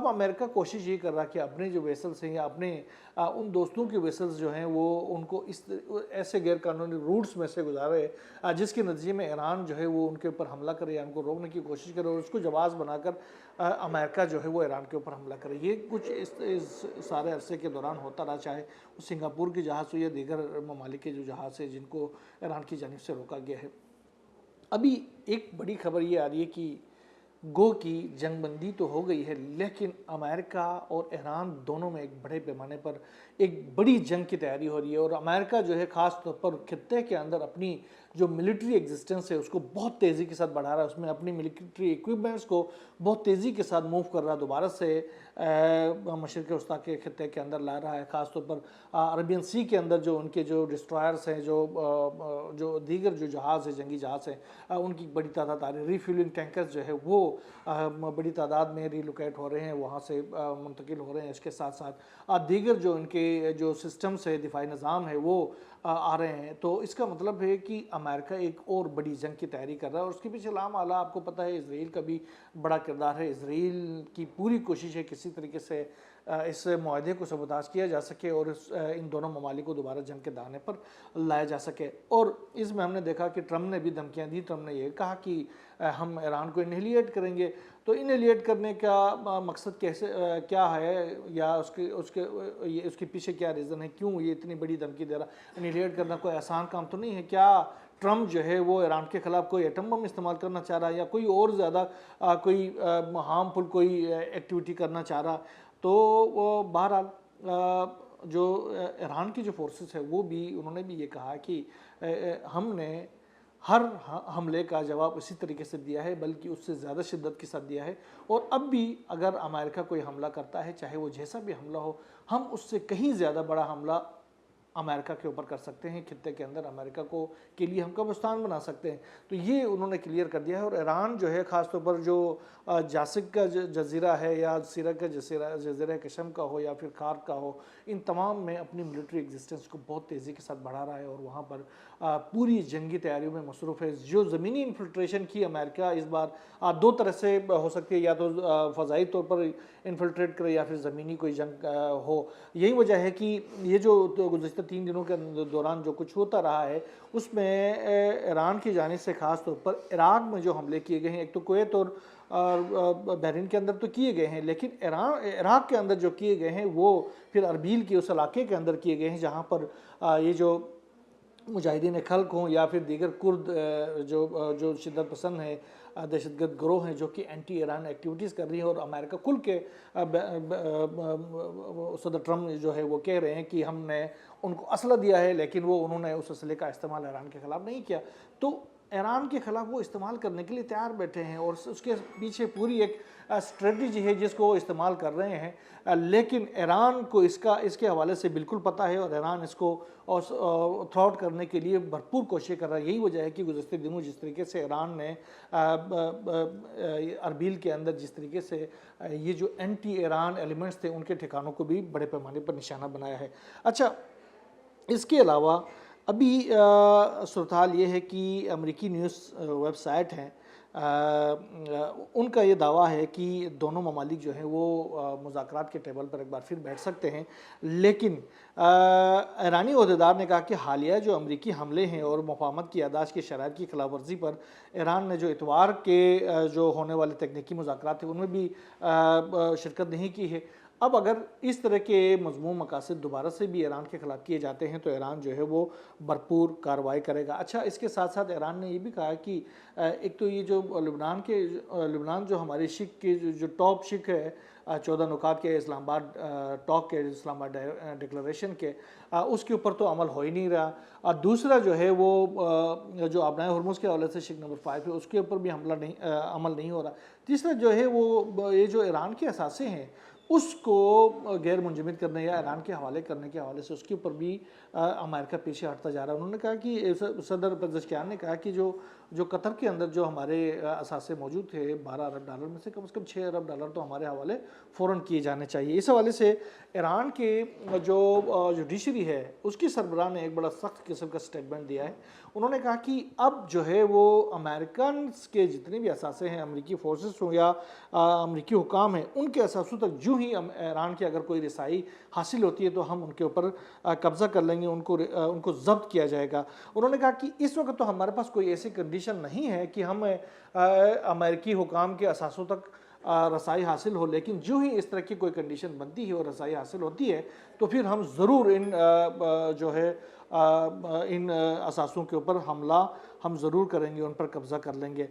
अब अमेरिका कोशिश ये कर रहा है कि अपने जो वेसल्स हैं या अपने उन दोस्तों के वेसल्स जो हैं वो उनको इस ऐसे गैर कानूनी रूट्स में से गुजारे जिसके नतीजे में ईरान जो है वो उनके ऊपर हमला करे या उनको रोकने की कोशिश करे और उसको जवाब बनाकर अमेरिका जो है वो ईरान के ऊपर हमला करे। ये कुछ इस सारे अरसे के दौरान होता रहा, चाहे वो सिंगापुर की जहाज़ हो या दीगर ममालिक के जो जहाज़ है जिनको ईरान की जानिब से रोका गया है। अभी एक बड़ी खबर ये आ रही है कि गो की जंगबंदी तो हो गई है, लेकिन अमेरिका और ईरान दोनों में एक बड़े पैमाने पर एक बड़ी जंग की तैयारी हो रही है और अमेरिका जो है ख़ास तौर पर खित्ते के अंदर अपनी जो मिलिट्री एग्जिस्टेंस है उसको बहुत तेज़ी के साथ बढ़ा रहा है, उसमें अपनी मिलिट्री इक्विपमेंट्स को बहुत तेज़ी के साथ मूव कर रहा है, दोबारा से मशरिक़ वस्ता के खित्ते के अंदर ला रहा है। ख़ास तौर पर अरबियन सी के अंदर जो उनके जो डिस्ट्रॉयर्स हैं, जो दीगर जो जहाज़ है, जंगी जहाज़ हैं, उनकी बड़ी तादाद आ रही है। रीफ्यूलिंग टैंकर्स जो है वो बड़ी तादाद में रिलोकेट हो रहे हैं, वहाँ से मुंतकिल हो रहे हैं। इसके साथ साथ दीगर जो इनके जो सिस्टम्स है, दिफाई निज़ाम है, वो आ रहे हैं। तो इसका मतलब है कि अमेरिका एक और बड़ी जंग की तैयारी कर रहा है और उसके पीछे लामाला आपको पता है इसराइल का भी बड़ा किरदार है। इसराइल की पूरी कोशिश है किसी तरीके से इस माहदे को सबूताज किया जा सके और इन दोनों ममालिक को दोबारा जंग के दाने पर लाया जा सके। और इसमें हमने देखा कि ट्रम्प ने भी धमकियाँ दी। ट्रम्प ने यह कहा कि हम ईरान को इनहेलिएट करेंगे। तो इनहेलिएट करने का मकसद कैसे क्या है या उसके पीछे क्या रीज़न है, क्यों ये इतनी बड़ी धमकी दे रहा। इनहेलिएट करना कोई आसान काम तो नहीं है। क्या ट्रम्प जो है वो ईरान के ख़िलाफ़ कोई एटम बम इस्तेमाल करना चाह रहा है या कोई और ज़्यादा कोई हार्मफुल कोई एक्टिविटी करना चाह रहा। तो वो बहरहाल जो ईरान की जो फोर्सेस है वो भी उन्होंने भी ये कहा कि हमने हर हमले का जवाब इसी तरीके से दिया है, बल्कि उससे ज़्यादा शिद्दत के साथ दिया है। और अब भी अगर अमेरिका कोई हमला करता है, चाहे वो जैसा भी हमला हो, हम उससे कहीं ज़्यादा बड़ा हमला अमेरिका के ऊपर कर सकते हैं। खित्ते के अंदर अमेरिका को के लिए हम कब्रिस्तान बना सकते हैं। तो ये उन्होंने क्लियर कर दिया है। और ईरान जो है ख़ासतौर पर जो जासिक का जजीरा है या सीरा का जजीरा कशम का हो या फिर खार का हो, इन तमाम में अपनी मिलिट्री एग्जिस्टेंस को बहुत तेज़ी के साथ बढ़ा रहा है और वहाँ पर पूरी जंगी तैयारियों में मसरूफ़ है। जो ज़मीनी इन्फिल्ट्रेशन की अमेरिका इस बार दो तरह से हो सकती है, या तो फ़ज़ाई तौर पर इन्फिल्ट्रेट करे या फिर ज़मीनी कोई जंग हो। यही वजह है कि ये जो गुज़श्ता 3 दिनों के दौरान जो कुछ होता रहा है उसमें ईरान की जानिब से ख़ास तौर पर इराक़ में जो हमले किए गए हैं, एक तो कुवैत और बहरीन के अंदर तो किए गए हैं, लेकिन इराक़ के अंदर जो किए गए हैं वो फिर अरबील के उस इलाके के अंदर किए गए हैं जहाँ पर ये जो मुजाहिदीन खल्क हों या फिर दीगर कुर्द जो शिद्दत पसंद है, दहशतगर्द गिरोह हैं जो कि एंटी ईरान एक्टिविटीज़ कर रही हैं। और अमेरिका खुल के सदर ट्रम्प जो है वो कह रहे हैं कि हमने उनको असला दिया है, लेकिन वो उन्होंने उस असले का इस्तेमाल ईरान के ख़िलाफ़ नहीं किया। तो ईरान के ख़िलाफ़ वो इस्तेमाल करने के लिए तैयार बैठे हैं और उसके पीछे पूरी एक स्ट्रेटजी है जिसको वो इस्तेमाल कर रहे हैं। लेकिन ईरान को इसके हवाले से बिल्कुल पता है और ईरान इसको थ्रॉट करने के लिए भरपूर कोशिश कर रहा है। यही वजह है कि गुज़श्ते दिनों जिस तरीके से ईरान ने अरबील के अंदर जिस तरीके से ये जो एंटी ईरान एलिमेंट्स थे उनके ठिकानों को भी बड़े पैमाने पर निशाना बनाया है। अच्छा, इसके अलावा अभी सूरत हाल ये है कि अमेरिकी न्यूज़ वेबसाइट हैं, उनका ये दावा है कि दोनों ममालिक जो हैं वो मुज़ाकरात के टेबल पर एक बार फिर बैठ सकते हैं। लेकिन ईरानी ओहदेदार ने कहा कि हालिया जो अमेरिकी हमले हैं और मुफाहमत की यादाश्त की शराइत की खिलाफ वर्जी पर ईरान ने जो इतवार के जो होने वाले तकनीकी मुज़ाकरात थे उनमें भी शिरकत नहीं की है। अब अगर इस तरह के मज़मूम मकासद दोबारा से भी ईरान के ख़िलाफ़ किए जाते हैं तो ईरान जो है वो भरपूर कार्रवाई करेगा। अच्छा, इसके साथ साथ ईरान ने ये भी कहा कि एक तो ये जो लुबनान जो हमारे शिक के जो टॉप शिक है 14 नुकात के इस्लामाबाद टॉक के इस्लामाबाद डिक्लेरेशन के उसके ऊपर तो अमल हो ही नहीं रहा। और दूसरा जो है वो जो आबनाए हुर्मुज़ के हवाले से शिक नंबर 5 है उसके ऊपर भी अमल नहीं हो रहा। तीसरा जो है वो ये जो ईरान के असासे हैं उसको गैर मुंजमद करने या ईरान के हवाले करने के हवाले से उसके ऊपर भी अमेरिका पीछे हटता जा रहा है। उन्होंने कहा कि सदर पेज़ेश्कियान ने कहा कि जो जो कतर के अंदर जो हमारे असासे मौजूद थे, $12 अरब में से कम 6 अरब डॉलर तो हमारे हवाले फ़ौरन किए जाने चाहिए। इस हवाले से ईरान के जो जुडिशरी है उसकी सरबराह ने एक बड़ा सख्त किस्म का स्टेटमेंट दिया है। उन्होंने कहा कि अब जो है वो अमेरिकन के जितने भी असासे हैं, अमरीकी फोर्सेस हों या अमरीकी हुकाम हैं, उनके असासों तक जो ही ईरान की अगर कोई रसाई हासिल होती है तो हम उनके ऊपर कब्ज़ा कर लेंगे, उनको ज़ब्त किया जाएगा। उन्होंने कहा कि इस वक्त तो हमारे पास कोई ऐसी कंडीशन नहीं है कि हम अमेरिकी हुकाम के असासों तक रसाई हासिल हो, लेकिन जो ही इस तरह की कोई कंडीशन बनती है और रसाई हासिल होती है तो फिर हम ज़रूर इन जो है इन असासों के ऊपर हमला हम ज़रूर करेंगे, उन पर कब्ज़ा कर लेंगे।